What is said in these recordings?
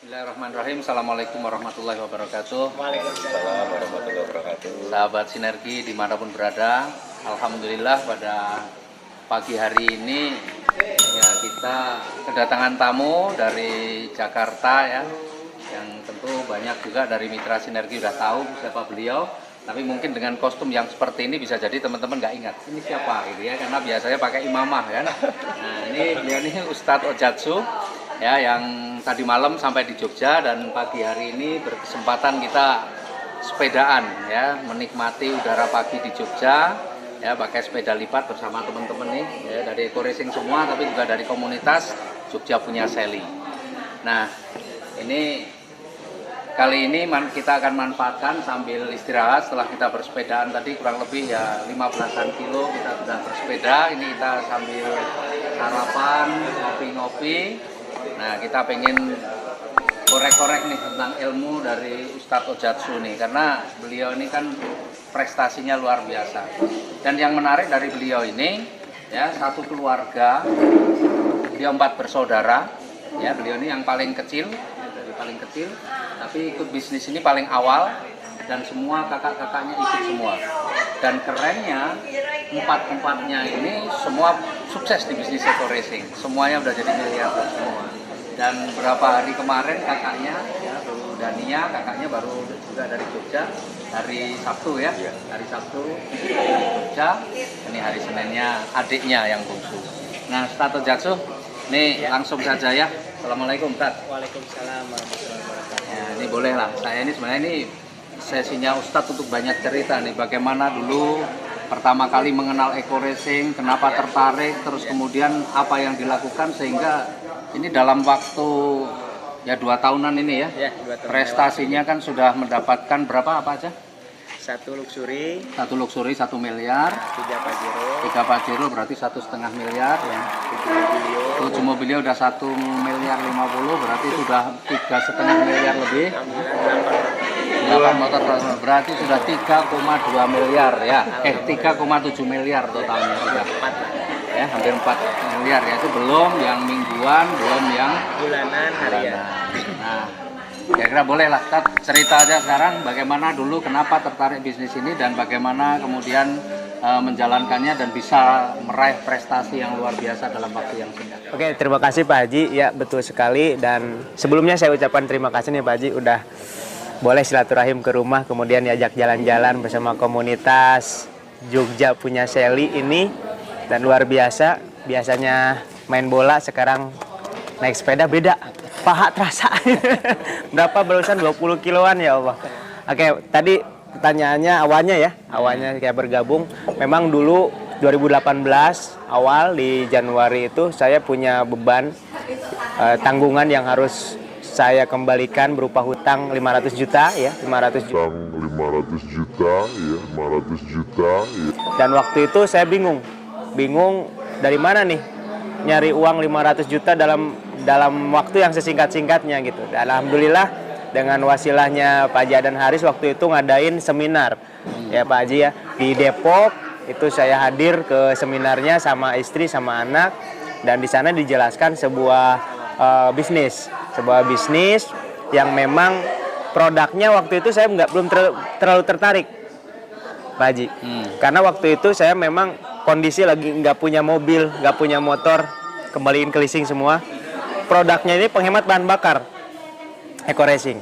Bismillahirrahmanirrahim. Assalamualaikum warahmatullahi wabarakatuh. Waalaikumsalam warahmatullahi wabarakatuh. Sahabat Sinergi dimanapun berada, alhamdulillah pada pagi hari ini ya kita kedatangan tamu dari Jakarta ya, yang tentu banyak juga dari mitra Sinergi udah tahu siapa beliau. Tapi mungkin dengan kostum yang seperti ini bisa jadi teman-teman nggak ingat ini siapa gitu ya, karena biasanya pakai imamah kan. Nah ini beliau ini Ustadz Ojatsu ya, yang tadi malam sampai di Jogja dan pagi hari ini berkesempatan kita sepedaan ya, menikmati udara pagi di Jogja ya, pakai sepeda lipat bersama teman-teman nih ya, dari Eco Racing semua, tapi juga dari komunitas Jogja Punya Seli. Nah ini kali ini kita akan manfaatkan sambil istirahat setelah kita bersepedaan tadi kurang lebih ya 15-an kilo kita sudah bersepeda. Ini kita sambil sarapan, ngopi-ngopi. Nah kita pengen korek-korek nih tentang ilmu dari Ustadz Ojatsu nih, karena beliau ini kan prestasinya luar biasa. Dan yang menarik dari beliau ini ya, satu keluarga, beliau 4 bersaudara ya, beliau ini yang paling kecil, dari paling kecil, tapi ikut bisnis ini paling awal dan semua kakak-kakaknya ikut semua. Dan kerennya empat-empatnya ini semua sukses di bisnis Eco Racing, semuanya udah jadi miliarder semua. Dan beberapa hari kemarin kakaknya ya, baru Dania, kakaknya baru juga dari Jogja, hari Sabtu ya, hari Sabtu Jogja. Ini hari Seninnya adiknya yang bungsu. Nah Ustadz Ojatsu, nih langsung saja ya. Assalamualaikum Ustadz. Waalaikumsalam warahmatullahi wabarakatuh. Ya, ini boleh lah. Saya ini sebenarnya ini sesinya Ustadz untuk banyak cerita nih. Bagaimana dulu pertama kali mengenal Eco Racing, kenapa tertarik, terus kemudian apa yang dilakukan sehingga ini dalam waktu ya 2 tahunan ini ya, 2 tahun prestasinya kan sudah mendapatkan berapa apa aja? 1 luxury, 1 luxury 1 miliar, 3 Pajero, 3 Pajero berarti 1,5 miliar ya. 7 mobilnya udah 1 miliar 50, berarti sudah 3,5 miliar lebih. 8 motor berarti sudah 3,2 miliar ya. 3,7 miliar totalnya sudah. Ya, hampir 4 miliar ya, itu belum yang mingguan, belum yang bulanan, harian. Nah, kira-kira boleh lah, cerita aja sekarang bagaimana dulu, kenapa tertarik bisnis ini dan bagaimana kemudian menjalankannya dan bisa meraih prestasi yang luar biasa dalam waktu yang singkat. Oke, terima kasih Pak Haji. Ya, betul sekali. Dan sebelumnya saya ucapkan terima kasih nih Pak Haji udah boleh silaturahim ke rumah, kemudian diajak jalan-jalan bersama komunitas Jogja Punya Seli ini. Dan luar biasa, biasanya main bola, sekarang naik sepeda beda, paha terasa. Berapa barusan 20 kiloan ya Allah. Oke, tadi pertanyaannya awalnya kayak bergabung. Memang dulu 2018 awal di Januari itu saya punya beban tanggungan yang harus saya kembalikan berupa hutang 500 juta ya, 500 juta. 500 juta ya, 500 juta ya. Dan waktu itu saya bingung dari mana nih nyari uang 500 juta dalam waktu yang sesingkat-singkatnya gitu. Dan alhamdulillah dengan wasilahnya Pak Haji dan Haris waktu itu ngadain seminar ya Pak Haji ya di Depok. Itu saya hadir ke seminarnya sama istri sama anak, dan di sana dijelaskan sebuah bisnis yang memang produknya waktu itu saya belum terlalu tertarik Pak Haji. Karena waktu itu saya memang kondisi lagi nggak punya mobil, nggak punya motor, kembaliin ke leasing semua. Produknya ini penghemat bahan bakar, Eco Racing.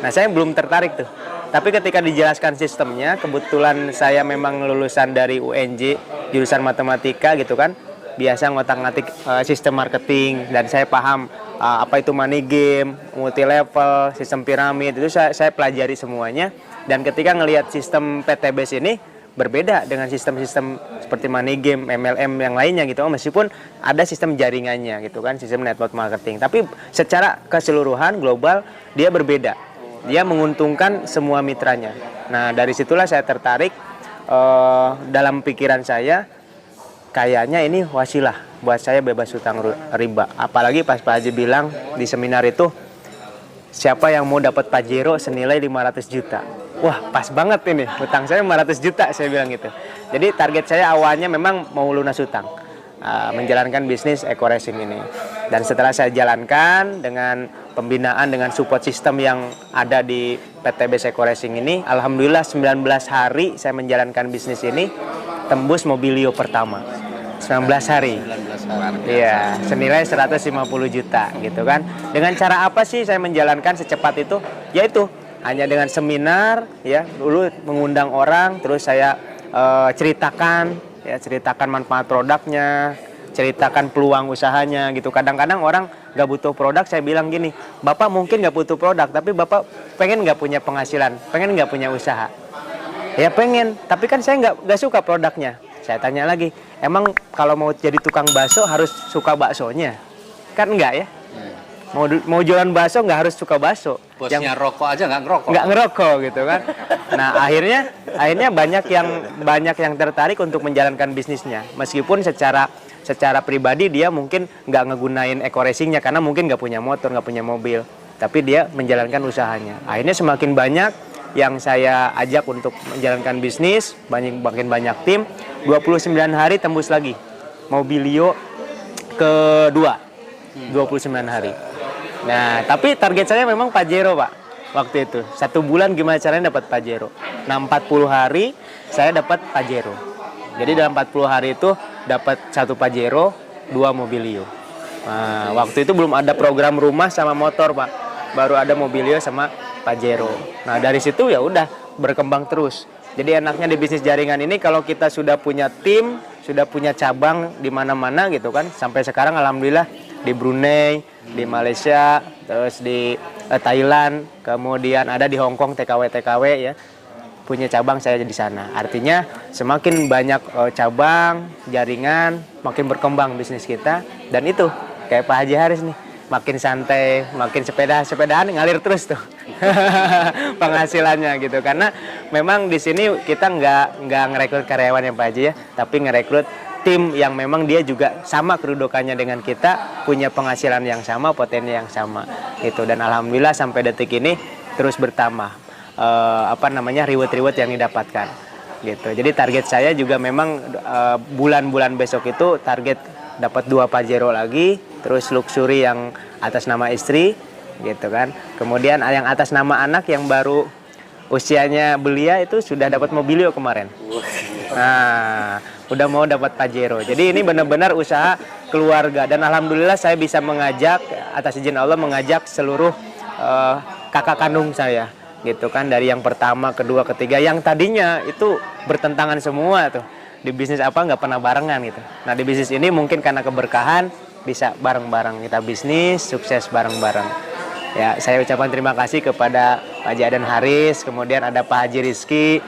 Nah saya belum tertarik tuh. Tapi ketika dijelaskan sistemnya, kebetulan saya memang lulusan dari UNJ, jurusan matematika gitu kan. Biasa ngotak-ngatik sistem marketing, dan saya paham apa itu money game, multi level, sistem piramid, itu saya pelajari semuanya. Dan ketika ngelihat sistem PTBS ini, berbeda dengan sistem-sistem seperti money game, MLM yang lainnya gitu, meskipun ada sistem jaringannya gitu kan, sistem network marketing, tapi secara keseluruhan global dia berbeda, dia menguntungkan semua mitranya. Nah dari situlah saya tertarik, dalam pikiran saya kayaknya ini wasilah buat saya bebas hutang riba. Apalagi pas Pak Haji bilang di seminar itu, siapa yang mau dapat Pajero senilai 500 juta. Wah pas banget ini, hutang saya 500 juta saya bilang gitu. Jadi target saya awalnya memang mau lunas hutang. menjalankan bisnis eco racing ini. Dan setelah saya jalankan dengan pembinaan dengan support system yang ada di PTBS Eco Racing ini, alhamdulillah 19 hari saya menjalankan bisnis ini tembus mobilio pertama. 19 hari. 19 hari. Iya, senilai 150 juta gitu kan. Dengan cara apa sih saya menjalankan secepat itu? Yaitu hanya dengan seminar ya, dulu mengundang orang, terus saya ceritakan manfaat produknya, ceritakan peluang usahanya gitu. Kadang-kadang orang nggak butuh produk, saya bilang gini, Bapak mungkin nggak butuh produk, tapi Bapak pengen nggak punya penghasilan, pengen nggak punya usaha? Ya pengen, tapi kan saya nggak suka produknya. Saya tanya lagi, emang kalau mau jadi tukang bakso harus suka baksonya? Kan enggak ya? Mau jualan bakso nggak harus suka bakso. Bosnya rokok aja nggak ngerokok. Nggak ngerokok gitu kan. Nah akhirnya banyak yang tertarik untuk menjalankan bisnisnya. Meskipun secara pribadi dia mungkin nggak ngegunain eco racingnya karena mungkin nggak punya motor, nggak punya mobil. Tapi dia menjalankan usahanya. Akhirnya semakin banyak yang saya ajak untuk menjalankan bisnis, makin banyak tim. 29 hari tembus lagi mobilio kedua. 29 hari. Nah, tapi target saya memang Pajero, Pak. Waktu itu, 1 bulan gimana caranya dapat Pajero. Nah, 40 hari saya dapat Pajero. Jadi dalam 40 hari itu dapat 1 Pajero, 2 mobilio. Nah, waktu itu belum ada program rumah sama motor, Pak. Baru ada mobilio sama Pajero. Nah, dari situ ya udah berkembang terus. Jadi enaknya di bisnis jaringan ini kalau kita sudah punya tim, sudah punya cabang di mana-mana gitu kan. Sampai sekarang alhamdulillah di Brunei, di Malaysia, terus di Thailand, kemudian ada di Hong Kong TKW ya, punya cabang saya di sana. Artinya semakin banyak cabang, jaringan, makin berkembang bisnis kita. Dan itu kayak Pak Haji Haris nih, makin santai, makin sepedaan ngalir terus tuh penghasilannya gitu. Karena memang di sini kita nggak ngerekrut karyawan yang Pak Haji ya, tapi ngerekrut tim yang memang dia juga sama kedudukannya dengan kita, punya penghasilan yang sama, potensi yang sama gitu. Dan alhamdulillah sampai detik ini terus bertambah reward yang didapatkan gitu. Jadi target saya juga memang bulan-bulan besok itu target dapat 2 Pajero lagi, terus luxury yang atas nama istri gitu kan. Kemudian yang atas nama anak yang baru usianya belia itu sudah dapat mobilio kemarin. Nah, udah mau dapat Pajero. Jadi ini benar-benar usaha keluarga dan alhamdulillah saya bisa mengajak atas izin Allah mengajak seluruh kakak kandung saya gitu kan, dari yang pertama, kedua, ketiga yang tadinya itu bertentangan semua tuh. Di bisnis apa nggak pernah barengan gitu. Nah, di bisnis ini mungkin karena keberkahan bisa bareng-bareng kita bisnis, sukses bareng-bareng. Ya, saya ucapkan terima kasih kepada Pak Haji Adan Haris, kemudian ada Pak Haji Rizky,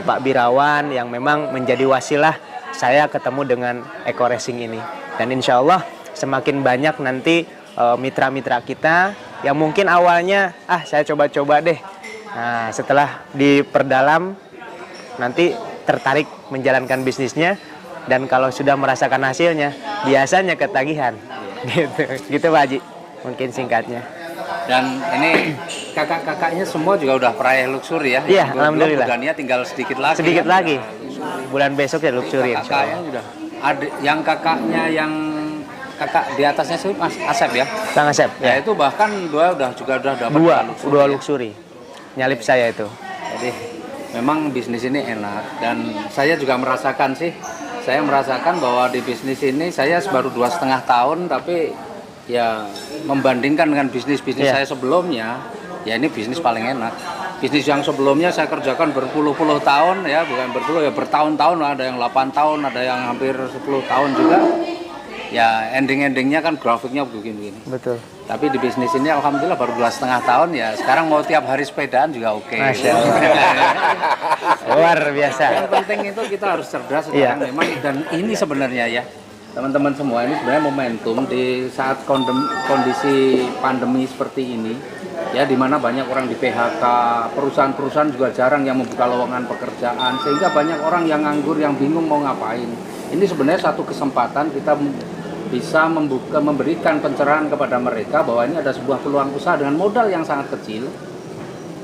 Pak Birawan yang memang menjadi wasilah saya ketemu dengan Eco Racing ini. Dan insya Allah semakin banyak nanti mitra-mitra kita yang mungkin awalnya saya coba-coba deh. Nah, setelah diperdalam nanti tertarik menjalankan bisnisnya, dan kalau sudah merasakan hasilnya biasanya ketagihan. Gitu Pak Haji mungkin singkatnya. Dan ini kakak-kakaknya semua juga udah peraih luxury ya. Iya, alhamdulillah. Bulannya tinggal sedikit lagi. Sedikit lagi. Bulan besok ya luxury. Kakaknya udah. Yang kakaknya yang kakak di atasnya sih Mas Asep ya. Kang Asep. Ya, itu bahkan udah dapat dua luxury. Nyalip saya itu. Jadi memang bisnis ini enak dan saya juga merasakan sih. Saya merasakan bahwa di bisnis ini saya baru 2,5 tahun, tapi ya membandingkan dengan bisnis saya sebelumnya, ya ini bisnis paling enak. Bisnis yang sebelumnya saya kerjakan berpuluh-puluh tahun ya, bukan berpuluh ya, bertahun-tahun, ada yang 8 tahun, ada yang hampir 10 tahun juga. Ya ending-endingnya kan grafiknya begini-begini. Betul. Tapi di bisnis ini alhamdulillah baru 2,5 tahun ya. Sekarang mau tiap hari sepedaan juga oke. Masya Allah. Luar biasa. Yang penting itu kita harus cerdas sekarang memang, dan ini sebenarnya ya teman-teman semua, ini sebenarnya momentum di saat kondisi pandemi seperti ini ya, di mana banyak orang di PHK, perusahaan-perusahaan juga jarang yang membuka lowongan pekerjaan, sehingga banyak orang yang nganggur, yang bingung mau ngapain. Ini sebenarnya satu kesempatan kita bisa memberikan pencerahan kepada mereka bahwa ini ada sebuah peluang usaha dengan modal yang sangat kecil.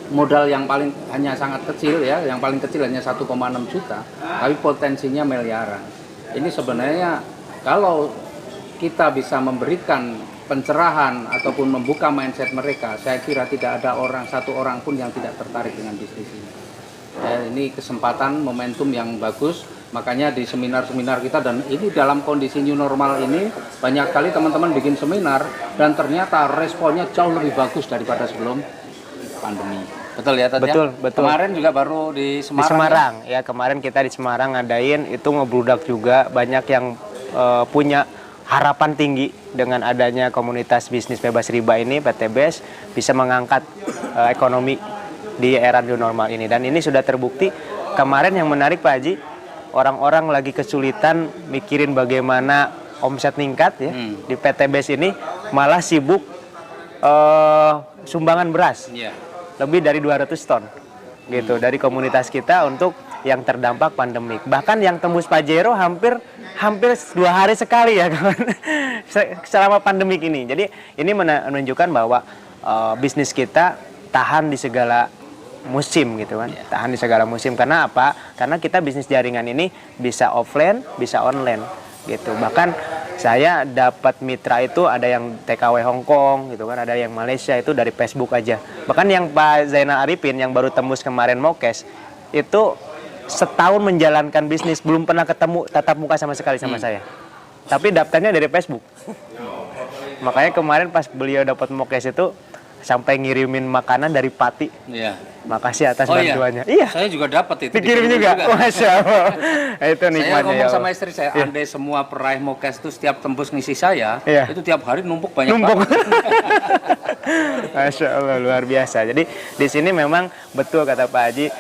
Modal yang hanya sangat kecil ya, yang paling kecil hanya 1,6 juta, tapi potensinya miliaran. Ini sebenarnya Kalau kita bisa memberikan pencerahan ataupun membuka mindset mereka, saya kira tidak ada satu orang pun yang tidak tertarik dengan bisnis ini. Ini kesempatan, momentum yang bagus, makanya di seminar-seminar kita, dan ini dalam kondisi new normal ini, banyak kali teman-teman bikin seminar, dan ternyata responnya jauh lebih bagus daripada sebelum pandemi. Betul ya Tad? Betul, betul. Kemarin juga baru di Semarang. Di Semarang, ya kemarin kita di Semarang ngadain, itu ngebludak juga, banyak yang punya harapan tinggi dengan adanya komunitas bisnis bebas riba ini, PTBS, bisa mengangkat ekonomi di era new normal ini. Dan ini sudah terbukti. Kemarin yang menarik Pak Haji, orang-orang lagi kesulitan mikirin bagaimana omset meningkat ya. Di PTBS ini malah sibuk sumbangan beras. Yeah. Lebih dari 200 ton gitu dari komunitas kita untuk yang terdampak pandemik. Bahkan yang tembus Pajero hampir 2 hari sekali ya selama pandemik ini. Jadi ini menunjukkan bahwa bisnis kita tahan di segala musim gitu kan. Tahan di segala musim. Karena apa? Karena kita bisnis jaringan ini bisa offline, bisa online gitu. Bahkan saya dapat mitra itu ada yang TKW Hong Kong gitu kan, ada yang Malaysia, itu dari Facebook aja. Bahkan yang Pak Zainal Arifin yang baru tembus kemarin Mokes itu setahun menjalankan bisnis belum pernah ketemu tatap muka sama sekali sama saya. Tapi daftarnya dari Facebook. Makanya kemarin pas beliau dapat Mokes itu sampai ngirimin makanan dari Pati. Iya. Makasih atas bantuannya. Iya. Saya juga dapat itu. Dikirim juga. Masya Allah. Itu nikmatnya. Saya ngomong sama istri saya, andai semua peraih Mokes itu setiap tembus ngisi saya, itu tiap hari numpuk banyak banget. Masya Allah, luar biasa. Jadi di sini memang betul kata Pak Haji,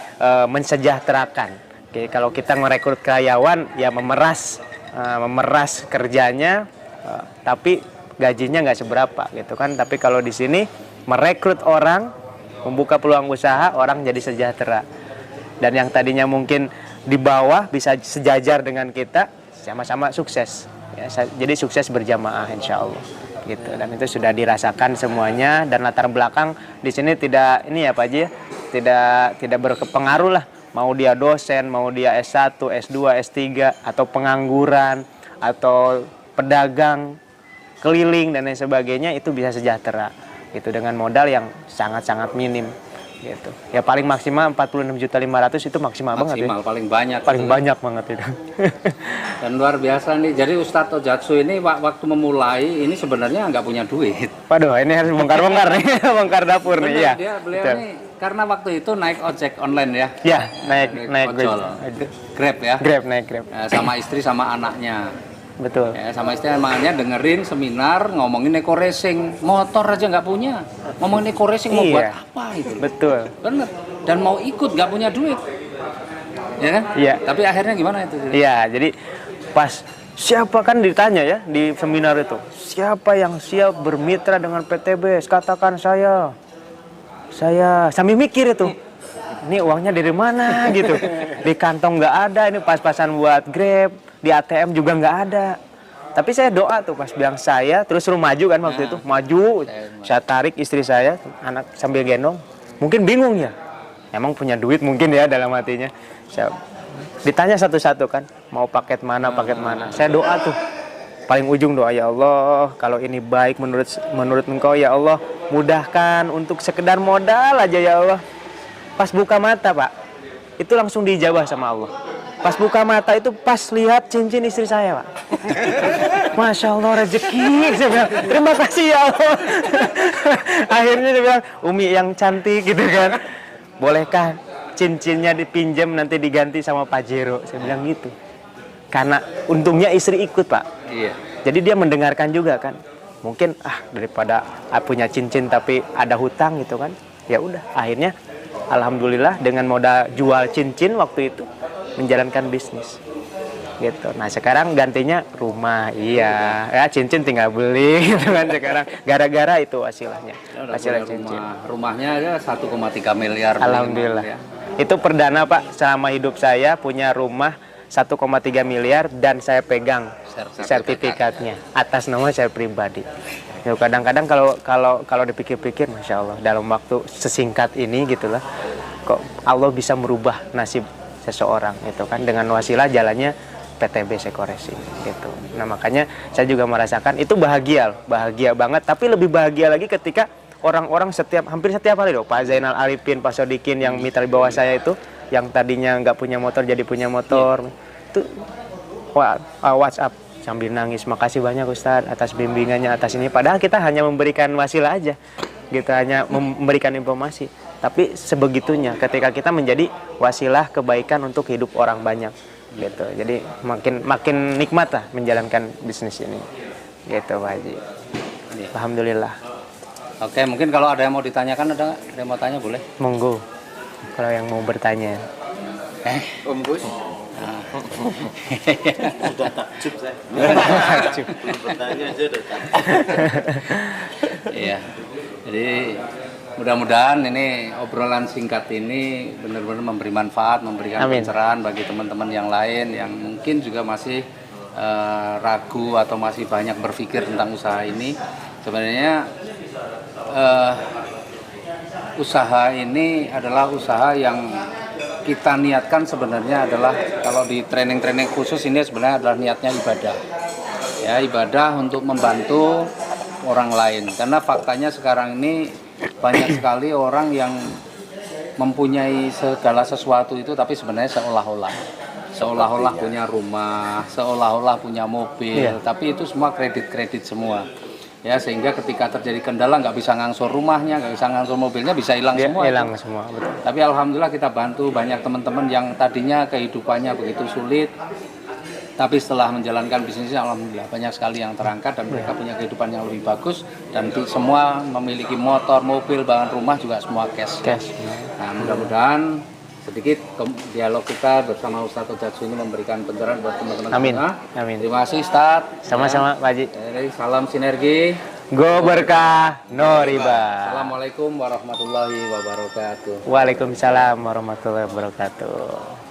mensejahterakan. Oke, kalau kita merekrut karyawan, ya memeras kerjanya, tapi gajinya nggak seberapa gitu kan. Tapi kalau di sini merekrut orang, membuka peluang usaha, orang jadi sejahtera. Dan yang tadinya mungkin di bawah bisa sejajar dengan kita, sama-sama sukses. Ya, jadi sukses berjamaah insya Allah. Gitu. Dan itu sudah dirasakan semuanya, dan latar belakang di sini tidak ini ya Pak Haji, tidak berpengaruh lah. Mau dia dosen, mau dia S1, S2, S3, atau pengangguran, atau pedagang, keliling dan lain sebagainya, itu bisa sejahtera gitu dengan modal yang sangat-sangat minim gitu. Ya paling maksimal 46.500.000 itu maksimal banget ya. Paling banyak. Paling banyak banget itu. Dan luar biasa nih. Jadi Ustadz Ojatsu ini waktu memulai ini sebenarnya nggak punya duit. Waduh, ini harus bongkar-bongkar nih, bongkar dapur nih ya. Beliau nih karena waktu itu naik ojek online ya. Ya, naik ojol. Grab ya. Naik Grab. Sama istri sama anaknya. Betul. Ya, sama istri makanya dengerin seminar ngomongin eco racing, motor aja nggak punya, ngomongin eco racing mau buat apa itu? Betul. Bener. Dan mau ikut nggak punya duit, ya kan? Iya. Tapi akhirnya gimana itu? Iya, jadi pas siapa kan ditanya ya di seminar itu, siapa yang siap bermitra dengan PTBS? Katakan saya sambil mikir itu. Ini uangnya dari mana gitu? Di kantong nggak ada, ini pas-pasan buat Grab. Di ATM juga nggak ada. Tapi saya doa tuh pas bilang saya, terus suruh maju kan waktu itu, maju. Saya tarik istri saya, anak sambil gendong. Mungkin bingung ya, emang punya duit mungkin ya dalam hatinya. Saya ditanya satu-satu kan, mau paket mana. Saya doa tuh, paling ujung doa, ya Allah, kalau ini baik menurut Engkau ya Allah, mudahkan untuk sekedar modal aja ya Allah. Pas buka mata Pak, itu langsung dijabah sama Allah. Pas buka mata itu pas lihat cincin istri saya Pak. Masya Allah rezeki. Saya bilang terima kasih ya Allah. Akhirnya dia bilang Umi yang cantik gitu kan. Bolehkah cincinnya dipinjam nanti diganti sama Pajero? Saya bilang gitu. Karena untungnya istri ikut Pak. Iya. Jadi dia mendengarkan juga kan. Mungkin daripada punya cincin tapi ada hutang gitu kan. Ya udah akhirnya alhamdulillah dengan modal jual cincin waktu itu menjalankan bisnis gitu. Nah sekarang gantinya rumah, ya cincin tinggal beli gitu kan sekarang gara-gara itu hasilnya cincin. Rumahnya aja 1,3 miliar. Alhamdulillah ya. Itu perdana Pak selama hidup saya punya rumah 1,3 miliar dan saya pegang sertifikatnya atas nama saya pribadi. Ya, kadang-kadang kalau dipikir-pikir, masya Allah dalam waktu sesingkat ini gitulah, kok Allah bisa merubah nasib seseorang itu kan dengan wasilah jalannya PTB Sekoresi gitu. Nah makanya saya juga merasakan itu bahagia banget. Tapi lebih bahagia lagi ketika orang-orang hampir setiap hari loh, Pak Zainal Arifin, Pak Sodikin yang mitra di bawah saya itu, yang tadinya nggak punya motor jadi punya motor, itu WhatsApp sambil nangis, makasih banyak Ustadz atas bimbingannya, atas ini. Padahal kita hanya memberikan wasilah aja, gitu, hanya memberikan informasi. Tapi sebegitunya ketika kita menjadi wasilah kebaikan untuk hidup orang banyak, gitu. Jadi makin nikmat lah menjalankan bisnis ini, gitu Pak Haji. Alhamdulillah. Oke, mungkin kalau ada yang mau ditanyakan, ada yang mau tanya boleh? Monggo, kalau yang mau bertanya. Om Gus. Sudah takjub saya. Belum bertanya aja udah takjub. Iya. Jadi mudah-mudahan ini obrolan singkat ini benar-benar memberi manfaat, memberikan pencerahan bagi teman-teman yang lain yang mungkin juga masih ragu atau masih banyak berpikir tentang usaha ini. Sebenarnya usaha ini adalah usaha yang kita niatkan sebenarnya adalah, kalau di training-training khusus ini sebenarnya adalah niatnya ibadah. Ya, ibadah untuk membantu orang lain. Karena faktanya sekarang ini banyak sekali orang yang mempunyai segala sesuatu itu tapi sebenarnya seolah-olah punya rumah, seolah-olah punya mobil, tapi itu semua kredit semua. Ya, sehingga ketika terjadi kendala nggak bisa ngangsur rumahnya, nggak bisa ngangsur mobilnya, bisa hilang semua. Hilang semua, betul. Tapi alhamdulillah kita bantu banyak teman-teman yang tadinya kehidupannya begitu sulit, tapi setelah menjalankan bisnisnya alhamdulillah banyak sekali yang terangkat dan mereka punya kehidupan yang lebih bagus, dan semua memiliki motor, mobil, bahkan rumah juga semua cash. Nah, mudah-mudahan sedikit dialog kita bersama Ustadz Ojatsu ini memberikan pencerahan buat teman-teman. Amin. Semua. Amin. Terima kasih Ustadz. Sama-sama Pak Haji. Salam sinergi. Go berkah, no riba. Assalamualaikum warahmatullahi wabarakatuh. Waalaikumsalam warahmatullahi wabarakatuh.